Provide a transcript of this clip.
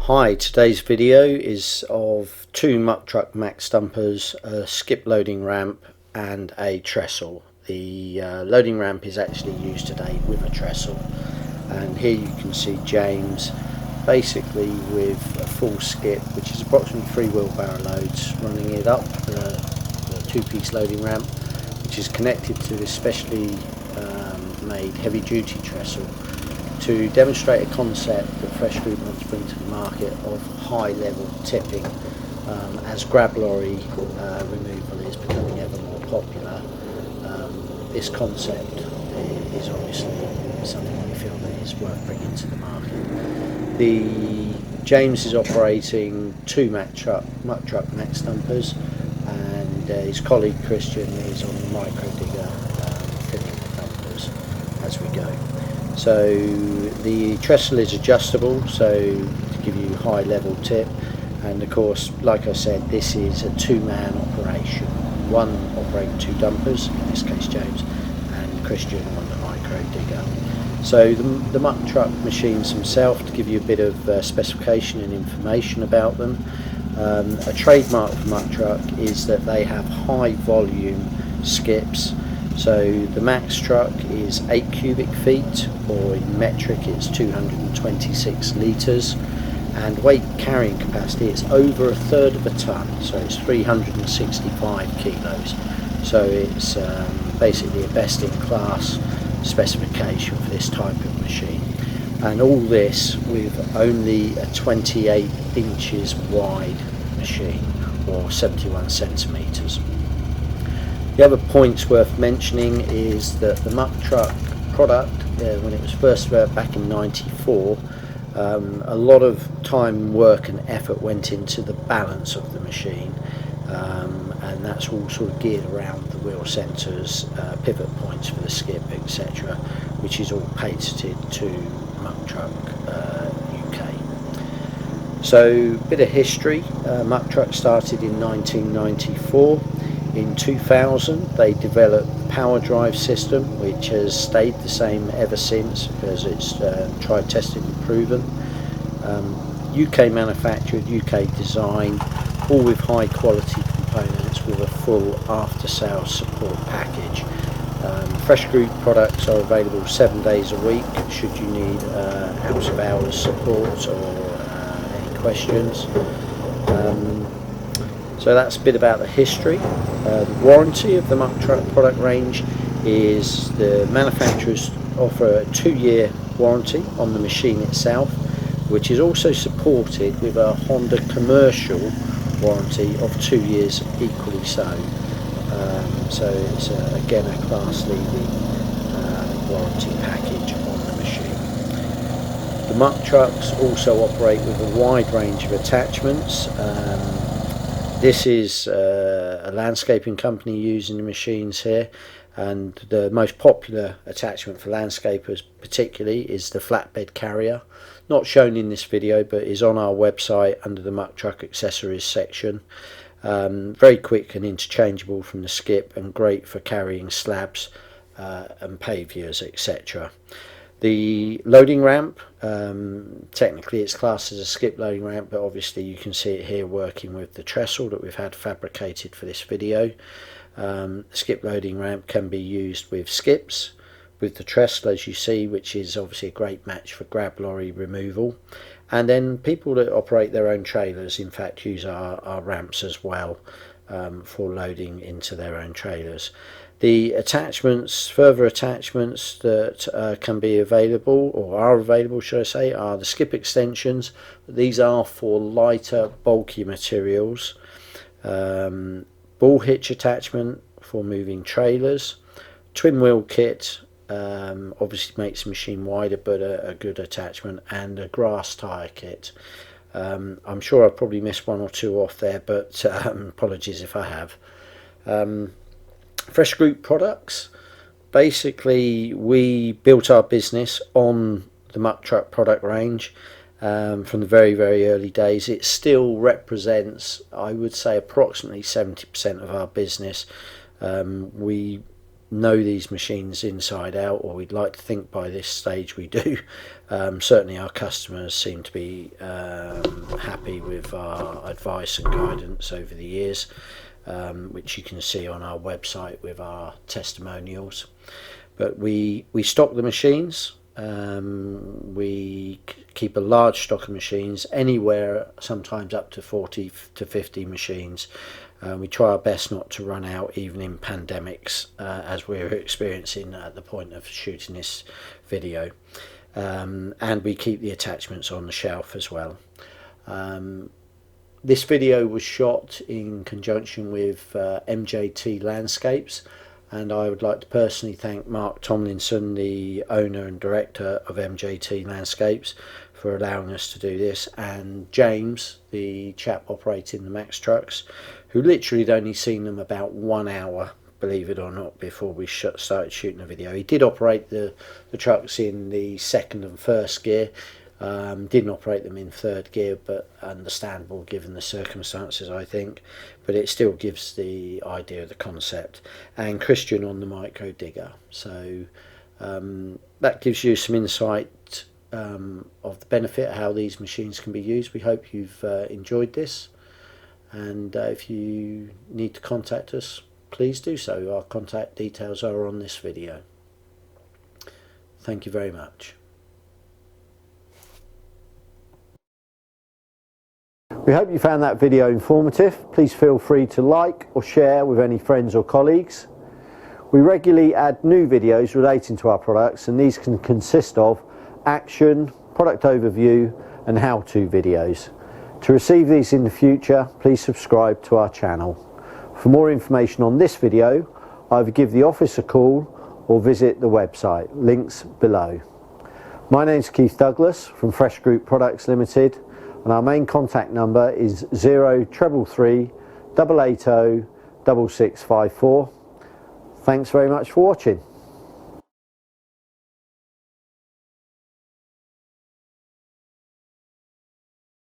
Hi, today's video is of two muck truck max dumpers, a skip loading ramp and a trestle. The loading ramp is actually used today with a trestle, and here you can see James basically with a full skip, which is approximately 3 wheelbarrow loads, running it up the two-piece loading ramp, which is connected to this specially made heavy duty trestle to demonstrate a concept that Fresh Group wants to bring to the market of high level tipping. As grab lorry removal is becoming ever more popular, this concept is obviously something we feel that is worth bringing to the market. James is operating two muck truck max dumpers, and his colleague Christian is on the micro digger filling the dumpers as we go. So the trestle is adjustable, so to give you high level tip, and of course, like I said, this is a two-man operation, one operating two dumpers, in this case James, and Christian on the micro digger. So the muck truck machines themselves, to give you a bit of specification and information about them, a trademark for muck truck is that they have high volume skips. So the max truck is 8 cubic feet, or in metric it's 226 litres, and weight carrying capacity is over a third of a tonne, so it's 365 kilos. So it's basically a best in class specification for this type of machine, and all this with only a 28 inches wide machine, or 71 centimetres. The other points worth mentioning is that the muck truck product, when it was first developed back in '94, a lot of time, work and effort went into the balance of the machine, and that's all sort of geared around the wheel centres, pivot points for the skip, etc., which is all patented to Muck Truck UK. So a bit of history. Muck Truck started in 1994. In 2000 they developed the power drive system, which has stayed the same ever since because it's tried, tested and proven. UK manufactured, UK design, all with high quality components with a full after sales support package. Fresh Group products are available 7 days a week should you need out of hours support or any questions. So that's a bit about the history. The warranty of the muck truck product range is the manufacturers offer a 2-year warranty on the machine itself, which is also supported with a Honda commercial warranty of 2 years equally so. So it's again a class leading warranty package on the machine. The muck trucks also operate with a wide range of attachments. This is a landscaping company using the machines here, and the most popular attachment for landscapers particularly is the flatbed carrier, not shown in this video but is on our website under the muck truck accessories section. Very quick and interchangeable from the skip, and great for carrying slabs and paviours, etc. The loading ramp, technically it's classed as a skip loading ramp, but obviously you can see it here working with the trestle that we've had fabricated for this video. The skip loading ramp can be used with skips, with the trestle as you see, which is obviously a great match for grab lorry removal. And then people that operate their own trailers in fact use our ramps as well for loading into their own trailers. The attachments, further attachments that can be available, or are available should I say, are the skip extensions. These are for lighter, bulkier materials. Ball hitch attachment for moving trailers. Twin wheel kit, obviously makes the machine wider but a good attachment, and a grass tyre kit. I'm sure I've probably missed one or two off there, but apologies if I have. Fresh Group products, basically we built our business on the muck truck product range from the very early days. It still represents, I would say, approximately 70% of our business. We know these machines inside out, or we'd like to think by this stage we do. Certainly our customers seem to be happy with our advice and guidance over the years, which you can see on our website with our testimonials. But we stock the machines. We keep a large stock of machines, anywhere sometimes up to 40 to 50 machines. We try our best not to run out even in pandemics, as we're experiencing at the point of shooting this video. And we keep the attachments on the shelf as well. This video was shot in conjunction with MJT Landscapes, and I would like to personally thank Mark Tomlinson, the owner and director of MJT Landscapes, for allowing us to do this, and James, the chap operating the Max trucks, who literally had only seen them about 1 hour, believe it or not, before we started shooting the video. He did operate the trucks in the second and first gear, didn't operate them in third gear, but understandable given the circumstances, I think, but it still gives the idea of the concept. And Christian on the micro digger, so that gives you some insight of the benefit of how these machines can be used. We hope you've enjoyed this, and if you need to contact us, please do so. Our contact details are on this video. Thank you very much. We hope you found that video informative. Please feel free to like or share with any friends or colleagues. We regularly add new videos relating to our products, and these can consist of action, product overview and how-to videos. To receive these in the future, please subscribe to our channel. For more information on this video, either give the office a call or visit the website, links below. My name is Keith Douglas from Fresh Group Products Limited, and our main contact number is 0333 880 6654. Thanks very much for watching.